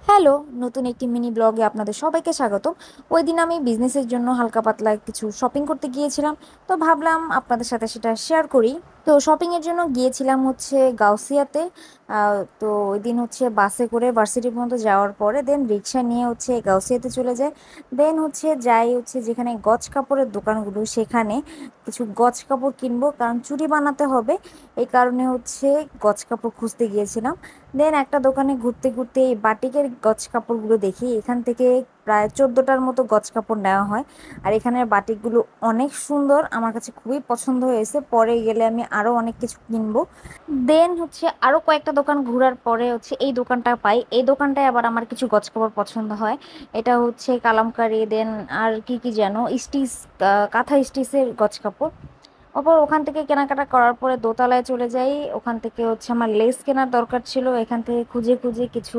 Hello, নতুন একটি mini ব্লগে আপনাদের সবাইকে স্বাগতম। ওইদিন আমি বিজনেসের জন্য হালকা পাতলা কিছু শপিং করতে গিয়েছিলাম। তো ভাবলাম আপনাদের সাথে সেটা শেয়ার করি। তো শপিংয়ের জন্য গিয়েছিলাম হচ্ছে গাউসিয়াতে। তো ওই দিন হচ্ছে বাসে করে ভার্সিটি পর্যন্ত যাওয়ার পরে দেন রিক্সা নিয়ে হচ্ছে গাউসিয়াতে চলে যায়। দেন হচ্ছে যাই হচ্ছে যেখানে গজ কাপড়ের দোকানগুলো, সেখানে কিছু গজ কাপড় কিনবো, কারণ চুড়ি বানাতে হবে। এই কারণে হচ্ছে গজ কাপড় খুঁজতে গিয়েছিলাম। দেন একটা দোকানে ঘুরতে ঘুরতে এই বাটিকের গজ কাপড়গুলো দেখি। এখান থেকে প্রায় 14টার মতো গজ কাপড় নেওয়া হয়। আর এখানের বাটিকগুলো অনেক সুন্দর, আমার কাছে খুবই পছন্দ হয়েছে। পরে গেলে আমি আরো অনেক কিছু কিনবো। দেন হচ্ছে আরো কয়েকটা দোকান ঘোরার পরে হচ্ছে এই দোকানটা পাই। এই দোকানটায় আবার আমার কিছু গজ কাপড় পছন্দ হয়। এটা হচ্ছে কালামকারী, দেন আর কি কি যেন স্টিচ, কাঁথা স্টিচের গজ কাপড়। অপর ওখান থেকে কেনাকাটা করার পরে দোতলায় চলে যাই। ওখান থেকে হচ্ছে আমার লেস কেনার দরকার ছিল, এখান থেকে খুঁজে খুঁজে কিছু